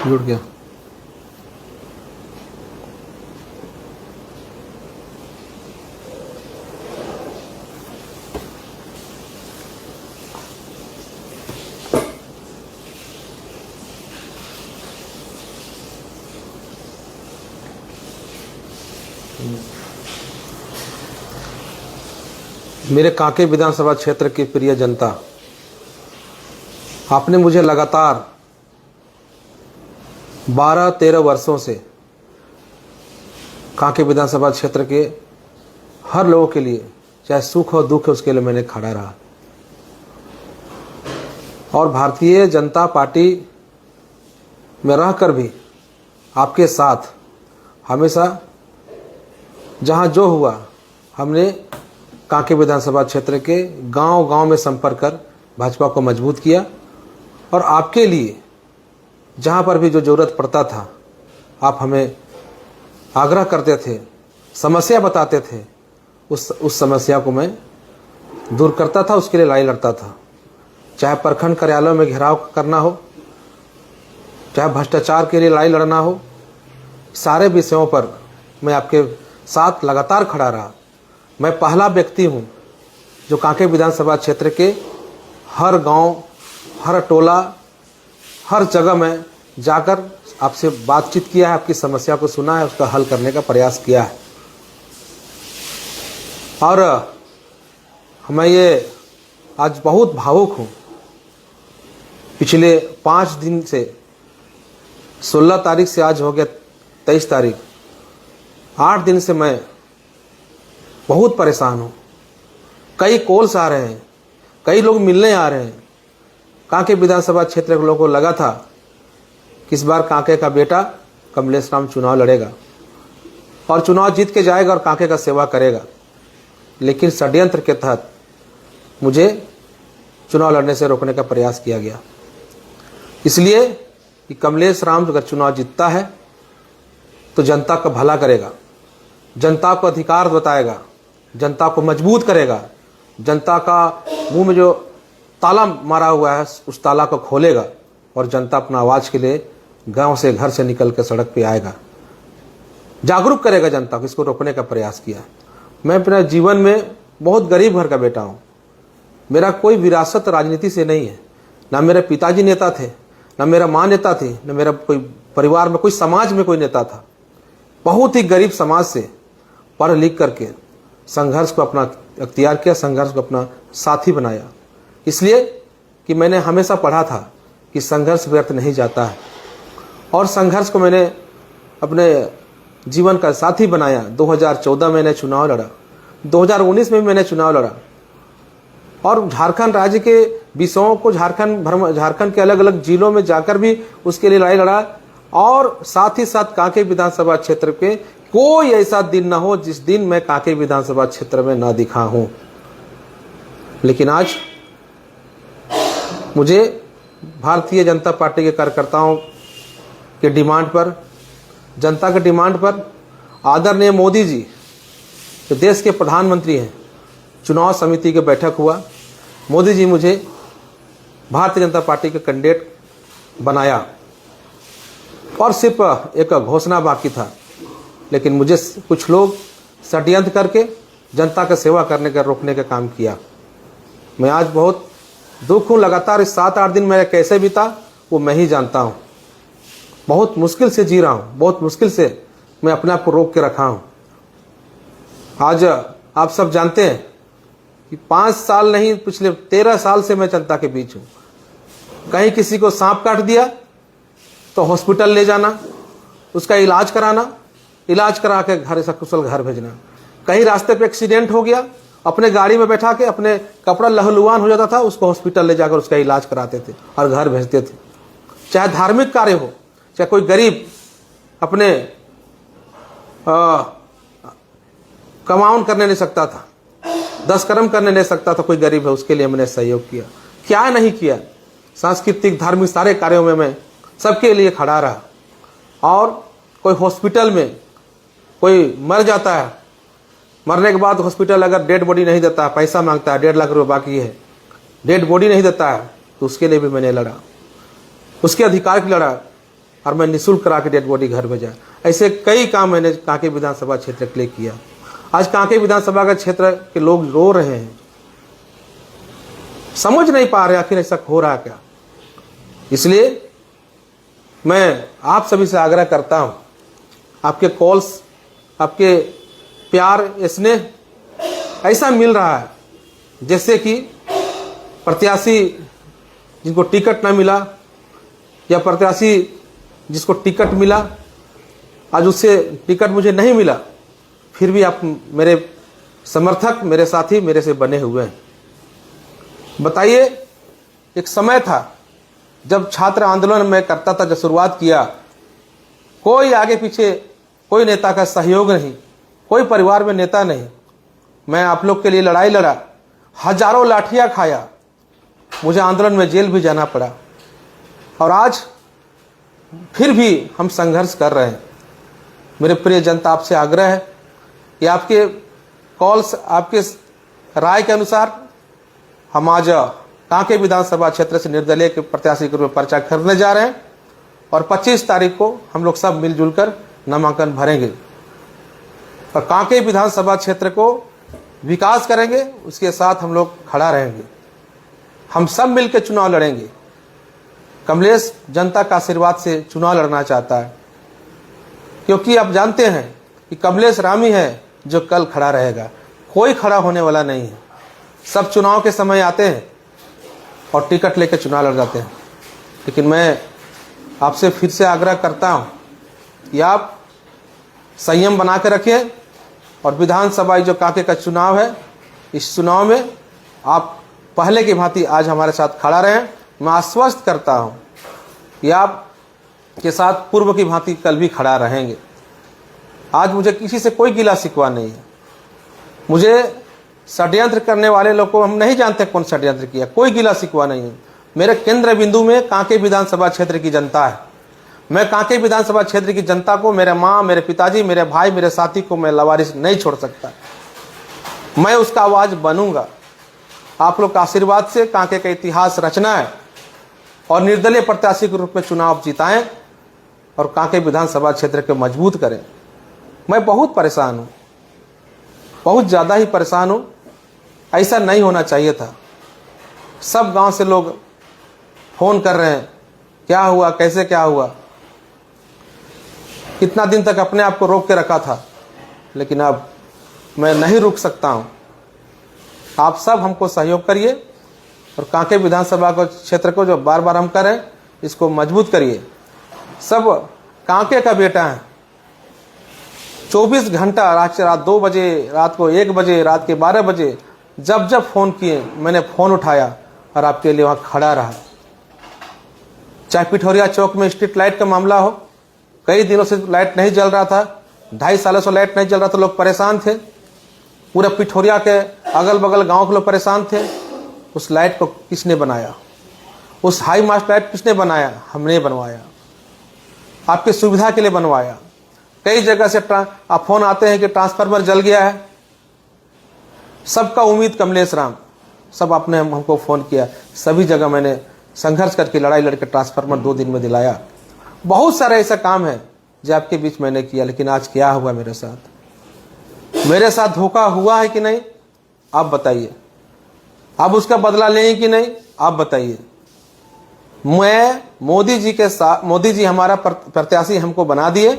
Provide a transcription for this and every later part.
जुड़ गया। मेरे कांके विधानसभा क्षेत्र की प्रिय जनता, आपने मुझे लगातार 12-13 वर्षों से कांके विधानसभा क्षेत्र के हर लोगों के लिए, चाहे सुख हो दुख हो, उसके लिए मैंने खड़ा रहा। और भारतीय जनता पार्टी में रहकर भी आपके साथ हमेशा जहां जो हुआ, हमने कांके विधानसभा क्षेत्र के गांव-गांव में संपर्क कर भाजपा को मजबूत किया। और आपके लिए जहां पर भी जो जरूरत पड़ता था, आप हमें आग्रह करते थे, समस्या बताते थे, उस समस्या को मैं दूर करता था, उसके लिए लड़ाई लड़ता था। चाहे प्रखंड कार्यालयों में घेराव करना हो, चाहे भ्रष्टाचार के लिए लड़ाई लड़ना हो, सारे विषयों पर मैं आपके साथ लगातार खड़ा रहा। मैं पहला व्यक्ति हूं जो कांके विधानसभा क्षेत्र के हर गांव, हर टोला, हर जगह में जाकर आपसे बातचीत किया है, आपकी समस्या को सुना है, उसका हल करने का प्रयास किया है। और मैं ये आज बहुत भावुक हूं। पिछले 5 दिन से 16 तारीख से आज हो गया 23 तारीख, 8 दिन से मैं बहुत परेशान हूं। कई कॉल्स आ रहे हैं, कई लोग मिलने आ रहे हैं। कांके विधानसभा क्षेत्र के लोगों को लगा था कि इस बार कांके का बेटा कमलेश राम चुनाव लड़ेगा और चुनाव जीत के जाएगा और कांके का सेवा करेगा। लेकिन षड्यंत्र के तहत मुझे चुनाव लड़ने से रोकने का प्रयास किया गया, इसलिए कि कमलेश राम अगर चुनाव जीतता है तो जनता का भला करेगा, जनता को अधिकार बताएगा, जनता को मजबूत करेगा, जनता का मुंह में जो ताला मारा हुआ है उस ताला को खोलेगा और जनता अपना आवाज के लिए गांव से, घर से निकल के सड़क पे आएगा, जागरूक करेगा जनता को। इसको रोकने का प्रयास किया। मैं अपने जीवन में बहुत गरीब घर का बेटा हूं। मेरा कोई विरासत राजनीति से नहीं है। ना मेरे पिताजी नेता थे, ना मेरा माँ नेता थी, ना मेरा कोई परिवार में, कोई समाज में कोई नेता था। बहुत ही गरीब समाज से पढ़ लिख करके संघर्ष को अपना अख्तियार किया, संघर्ष को अपना साथी बनाया। इसलिए कि मैंने हमेशा पढ़ा था कि संघर्ष व्यर्थ नहीं जाता है, और संघर्ष को मैंने अपने जीवन का साथी बनाया। 2014 में मैंने चुनाव लड़ा, 2019 में भी मैंने चुनाव लड़ा, और झारखंड राज्य के विषयों को झारखंड के अलग अलग जिलों में जाकर भी उसके लिए लड़ाई लड़ा। और साथ ही साथ कांके विधानसभा क्षेत्र के कोई ऐसा दिन ना हो जिस दिन मैं कांके विधानसभा क्षेत्र में ना दिखा हूं। लेकिन आज मुझे भारतीय जनता पार्टी के कार्यकर्ताओं के डिमांड पर, जनता के डिमांड पर, आदरणीय मोदी जी जो देश के प्रधानमंत्री हैं, चुनाव समिति की बैठक हुआ, मोदी जी मुझे भारतीय जनता पार्टी के कैंडिडेट बनाया और सिर्फ एक घोषणा बाकी था। लेकिन मुझे कुछ लोग षड्यंत्र करके जनता का सेवा करने का, रोकने का काम किया। मैं आज बहुत दुख हूं। लगातार इस 7-8 दिन मेरा कैसे बीता वो मैं ही जानता हूं। बहुत मुश्किल से जी रहा हूं, बहुत मुश्किल से मैं अपने आप को रोक के रखा हूं। आज आप सब जानते हैं कि 5 साल नहीं, पिछले 13 साल से मैं जनता के बीच हूं। कहीं किसी को सांप काट दिया तो हॉस्पिटल ले जाना, उसका इलाज कराना, इलाज करा के घर सकुशल घर भेजना। कहीं रास्ते पे एक्सीडेंट हो गया, अपने गाड़ी में बैठा के अपने कपड़ा लहलुहान हो जाता था, उसको हॉस्पिटल ले जाकर उसका इलाज कराते थे और घर भेजते थे। चाहे धार्मिक कार्य हो, चाहे कोई गरीब अपने कमाउन करने नहीं सकता था, 10 कर्म करने नहीं सकता था, कोई गरीब है उसके लिए मैंने सहयोग किया। क्या नहीं किया, सांस्कृतिक धार्मिक सारे कार्यों में मैं सबके लिए खड़ा रहा। और कोई हॉस्पिटल में कोई मर जाता है, मरने के बाद हॉस्पिटल अगर डेड बॉडी नहीं देता है, पैसा मांगता है, 1.5 लाख रुपये बाकी है, डेड बॉडी नहीं देता है, तो उसके लिए भी मैंने लड़ा, उसके अधिकार के लड़ा। और मैं निःशुल्क करा के डेड बॉडी घर भेजा। ऐसे कई काम मैंने कांके विधानसभा क्षेत्र के लिए किया। आज कांके विधानसभा का क्षेत्र के लोग रो रहे हैं, समझ नहीं पा रहे आखिर ऐसा हो रहा क्या। इसलिए मैं आप सभी से आग्रह करता हूं, आपके कॉल्स, आपके प्यार, स्नेह ऐसा मिल रहा है जैसे कि प्रत्याशी जिनको टिकट ना मिला या प्रत्याशी जिसको टिकट मिला, आज उससे टिकट मुझे नहीं मिला, फिर भी आप मेरे समर्थक, मेरे साथी मेरे से बने हुए हैं। बताइए, एक समय था जब छात्र आंदोलन में करता था, जब शुरुआत किया, कोई आगे पीछे कोई नेता का सहयोग नहीं, कोई परिवार में नेता नहीं। मैं आप लोग के लिए लड़ाई लड़ा, हजारों लाठियां खाया, मुझे आंदोलन में जेल भी जाना पड़ा, और आज फिर भी हम संघर्ष कर रहे हैं। मेरे प्रिय जनता, आपसे आग्रह है कि आपके कॉल्स, आपके राय के अनुसार हम आज कांके विधानसभा क्षेत्र से निर्दलीय के प्रत्याशी के रूप में पर्चा खरीदने जा रहे हैं और 25 तारीख को हम लोग सब मिलजुल कर नामांकन भरेंगे और कांके विधानसभा क्षेत्र को विकास करेंगे। उसके साथ हम लोग खड़ा रहेंगे, हम सब मिलकर चुनाव लड़ेंगे। कमलेश जनता का आशीर्वाद से चुनाव लड़ना चाहता है, क्योंकि आप जानते हैं कि कमलेश राम ही है जो कल खड़ा रहेगा, कोई खड़ा होने वाला नहीं है। सब चुनाव के समय आते हैं और टिकट लेकर चुनाव लड़ जाते हैं। लेकिन मैं आपसे फिर से आग्रह करता हूं कि आप संयम बना के रखिए और विधानसभा जो कांके का चुनाव है, इस चुनाव में आप पहले की भांति आज हमारे साथ खड़ा रहें। मैं आश्वस्त करता हूं कि आप के साथ पूर्व की भांति कल भी खड़ा रहेंगे। आज मुझे किसी से कोई गिला शिकवा नहीं है। मुझे षड्यंत्र करने वाले लोग को हम नहीं जानते कौन षड्यंत्र किया, कोई गिला शिकवा नहीं है। मेरे केंद्र बिंदु में कांके विधानसभा क्षेत्र की जनता है। मैं कांके विधानसभा क्षेत्र की जनता को, मेरे माँ, मेरे पिताजी, मेरे भाई, मेरे साथी को मैं लावारिस नहीं छोड़ सकता। मैं उसका आवाज बनूंगा। आप लोग का आशीर्वाद से कांके का इतिहास रचना है और निर्दलीय प्रत्याशी के रूप में चुनाव जिताएं और कांके विधानसभा क्षेत्र को मजबूत करें। मैं बहुत परेशान हूं, बहुत ज्यादा ही परेशान हूं। ऐसा नहीं होना चाहिए था। सब गांव से लोग फोन कर रहे हैं, क्या हुआ, कैसे क्या हुआ। कितना दिन तक अपने आप को रोक के रखा था, लेकिन अब मैं नहीं रुक सकता हूं। आप सब हमको सहयोग करिए और कांके विधानसभा को क्षेत्र को जो बार बार हम करें, इसको मजबूत करिए। सब कांके का बेटा है। 24 घंटा रात 2 बजे, रात को 1 बजे, रात के 12 बजे जब जब फोन किए, मैंने फोन उठाया और आपके लिए वहां खड़ा रहा। चाहे पिठौरिया चौक में स्ट्रीट लाइट का मामला हो, कई दिनों से लाइट नहीं जल रहा था, 2.5 सालों से लाइट नहीं जल रहा था, लोग परेशान थे। पूरे पिठौरिया के अगल बगल गांव के लोग परेशान थे। उस लाइट को किसने बनाया? उस हाई मास्ट लाइट किसने बनाया? हमने बनवाया, आपकी सुविधा के लिए बनवाया। कई जगह से आप फोन आते हैं कि ट्रांसफार्मर जल गया है। सबका उम्मीद कमलेश राम, सब आपने हमको फोन किया। सभी जगह मैंने संघर्ष करके, लड़ाई लड़के ट्रांसफार्मर 2 दिन में दिलाया। बहुत सारे ऐसा काम है जो आपके बीच मैंने किया। लेकिन आज क्या हुआ मेरे साथ? मेरे साथ धोखा हुआ है कि नहीं? आप बताइए। अब उसका बदला लें कि नहीं? आप बताइए। मैं मोदी जी के साथ, मोदी जी हमारा प्रत्याशी हमको बना दिए।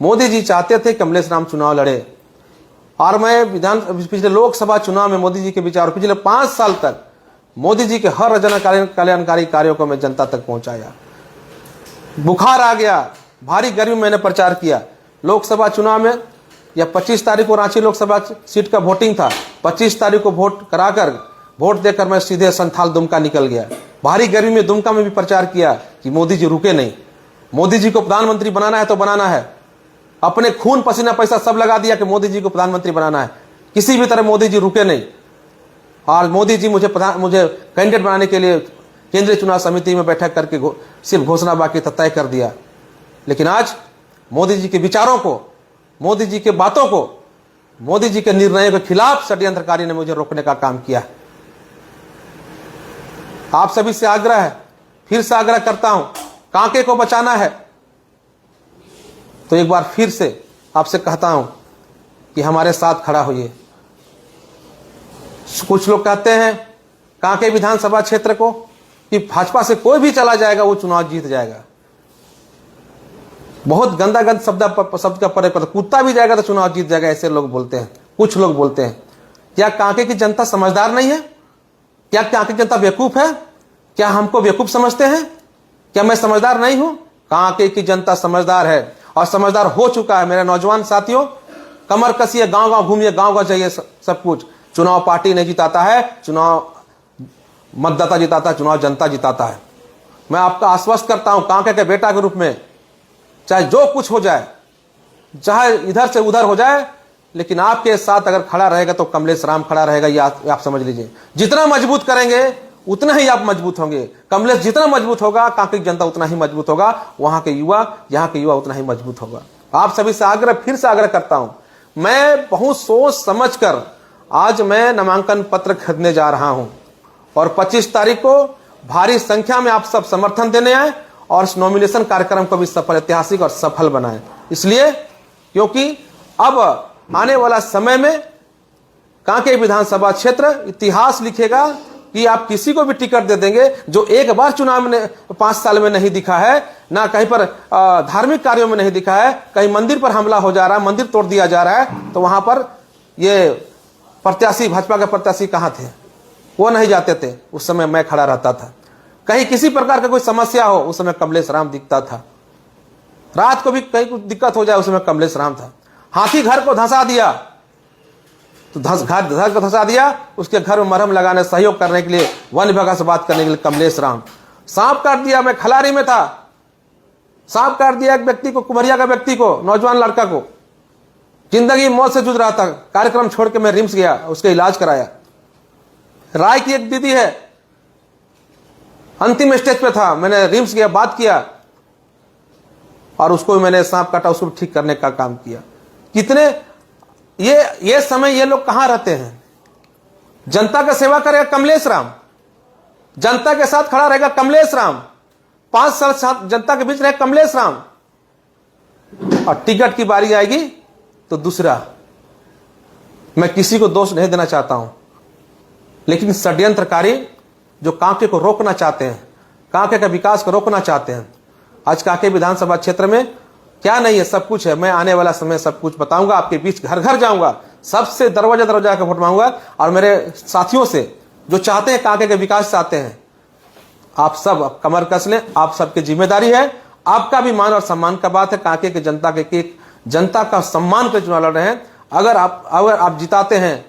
मोदी जी चाहते थे कमलेश राम चुनाव लड़े, और मैं पिछले लोकसभा चुनाव में मोदी जी के विचार, पिछले 5 साल तक मोदी जी के हर जन कल्याणकारी कार्यों को मैं जनता तक पहुंचाया। बुखार आ गया, भारी गर्मी, मैंने प्रचार किया। लोकसभा चुनाव में या 25 तारीख को रांची लोकसभा सीट का वोटिंग था, 25 तारीख को वोट कराकर, वोट देकर मैं सीधे संथाल दुमका निकल गया। भारी गर्मी में दुमका में भी प्रचार किया कि मोदी जी रुके नहीं, मोदी जी को प्रधानमंत्री बनाना है तो बनाना है। अपने खून पसीना पैसा सब लगा दिया कि मोदी जी को प्रधानमंत्री बनाना है। किसी भी तरह मोदी जी रुके नहीं, और मोदी जी मुझे कैंडिडेट बनाने के लिए केंद्रीय चुनाव समिति में बैठक करके सिर्फ घोषणा बाकी था, तय कर दिया। लेकिन आज मोदी जी के विचारों को, मोदी जी के बातों को, मोदी जी के निर्णयों के खिलाफ षड्यंत्रकारी ने मुझे रोकने का काम किया। आप सभी से आग्रह है, फिर से आग्रह करता हूं, कांके को बचाना है, तो एक बार फिर से आपसे कहता हूं कि हमारे साथ खड़ा होइए। कुछ लोग कहते हैं कांके विधानसभा क्षेत्र को कि भाजपा से कोई भी चला जाएगा वो चुनाव जीत जाएगा। बहुत गंदा शब्द का प्रयोग करते, कुत्ता भी जाएगा तो चुनाव जीत जाएगा, ऐसे लोग बोलते हैं। कुछ लोग बोलते हैं। क्या कांके की जनता समझदार नहीं है? क्या कांके की जनता बेवकूफ है? क्या हमको बेवकूफ समझते हैं? क्या मैं समझदार नहीं हूं? कांके की जनता समझदार है और समझदार हो चुका है। मेरे नौजवान साथियों, कमर कसिए, गांव गांव घूमिए, गांव गांव जाइए। सब कुछ चुनाव पार्टी नहीं जिताता है, चुनाव मतदाता जिताता है, चुनाव जनता जिताता है। मैं आपका आश्वस्त करता हूं कांके के बेटा के रूप में, चाहे जो कुछ हो जाए, चाहे इधर से उधर हो जाए, लेकिन आपके साथ अगर खड़ा रहेगा तो कमलेश राम खड़ा रहेगा। ये आप समझ लीजिए। जितना मजबूत करेंगे उतना ही आप मजबूत होंगे। कमलेश जितना मजबूत होगा, कांके की जनता उतना ही मजबूत होगा। वहां के युवा, यहाँ के युवा उतना ही मजबूत होगा। आप सभी से आग्रह, फिर से आग्रह करता हूं, मैं बहुत सोच समझ कर आज मैं नामांकन पत्र खरीदने जा रहा हूं और 25 तारीख को भारी संख्या में आप सब समर्थन देने आए और इस नॉमिनेशन कार्यक्रम को भी सफल, ऐतिहासिक और सफल बनाएं। इसलिए क्योंकि अब आने वाला समय में कांके विधानसभा क्षेत्र इतिहास लिखेगा कि आप किसी को भी टिकट दे देंगे जो एक बार चुनाव में 5 साल में नहीं दिखा है, ना कहीं पर धार्मिक कार्यों में नहीं दिखा है, कहीं मंदिर पर हमला हो जा रहा है, मंदिर तोड़ दिया जा रहा है, तो वहां पर ये प्रत्याशी, भाजपा के प्रत्याशी कहां थे? वो नहीं जाते थे। उस समय मैं खड़ा रहता था। कहीं किसी प्रकार का कोई समस्या हो, उस समय कमलेश राम दिखता था। रात को भी कहीं कुछ दिक्कत हो जाए, उस समय कमलेश राम था। हाथी घर को धंसा दिया तो घर को धंसा दिया, उसके घर में मरहम लगाने, सहयोग करने के लिए, वन विभाग से बात करने के लिए कमलेश राम। सांप काट दिया, मैं खलारी में था, सांप काट दिया एक व्यक्ति को, कुमरिया का व्यक्ति को, नौजवान लड़का को, जिंदगी मौत से जूझ रहा था। कार्यक्रम छोड़ के मैं रिम्स गया, उसका इलाज कराया। राय की एक दीदी है, अंतिम स्टेज पे था, मैंने रिम्स गया, बात किया और उसको मैंने सांप काटा, उसको ठीक करने का काम किया। कितने ये समय ये लोग कहां रहते हैं? जनता का सेवा करेगा कमलेश राम, जनता के साथ खड़ा रहेगा कमलेश राम, 5 साल जनता के बीच रहे कमलेश राम, और टिकट की बारी आएगी तो दूसरा। मैं किसी को दोष नहीं देना चाहता हूं, लेकिन षड्यंत्रकारी जो कांके को रोकना चाहते हैं, कांके का विकास को रोकना चाहते हैं। आज कांके विधानसभा क्षेत्र में क्या नहीं है, सब कुछ है। मैं आने वाला समय सब कुछ बताऊंगा, आपके बीच घर घर जाऊंगा, सबसे दरवाजा दरवाजा के वोट मांगूंगा। और मेरे साथियों से जो चाहते हैं, कांके के विकास चाहते हैं, आप सब कमर कस लें। आप सबकी जिम्मेदारी है, आपका भी मान और सम्मान का बात है। कांके की जनता का सम्मान कर चुनाव लड़ रहे हैं। अगर आप जिताते हैं,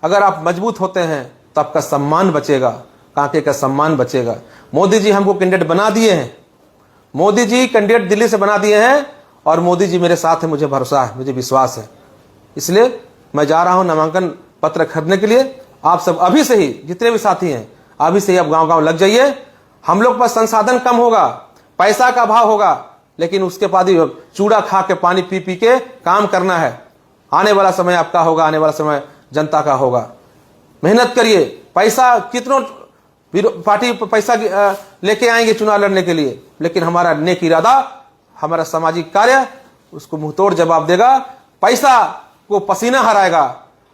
अगर आप मजबूत होते हैं, तो आपका सम्मान बचेगा, कांके का सम्मान बचेगा। मोदी जी हमको कैंडिडेट बना दिए हैं, मोदी जी कैंडिडेट दिल्ली से बना दिए हैं, और मोदी जी मेरे साथ है, मुझे भरोसा है, मुझे विश्वास है। इसलिए मैं जा रहा हूं नामांकन पत्र खरीदने के लिए। आप सब अभी से ही, जितने भी साथी हैं, अभी से ही आप गांव गांव लग जाइए। हम लोग पास संसाधन कम होगा, पैसा का अभाव होगा, लेकिन उसके बाद ही चूड़ा खा के, पानी पी पी के काम करना है। आने वाला समय आपका होगा, आने वाला समय जनता का होगा। मेहनत करिए। पैसा कितनों पार्टी पैसा लेके आएंगे चुनाव लड़ने के लिए, लेकिन हमारा नेक इरादा, हमारा सामाजिक कार्य उसको मुंहतोड़ जवाब देगा। पैसा को पसीना हराएगा,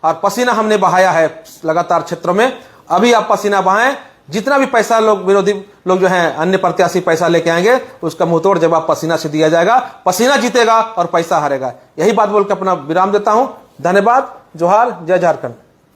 और पसीना हमने बहाया है लगातार क्षेत्रों में। अभी आप पसीना बहाएं। जितना भी पैसा लोग, विरोधी लोग जो हैं, अन्य प्रत्याशी पैसा लेके आएंगे, उसका मुंहतोड़ जवाब पसीना से दिया जाएगा। पसीना जीतेगा और पैसा हारेगा। यही बात बोल के अपना विराम देता हूं। धन्यवाद। जोहार। जय झारखंड।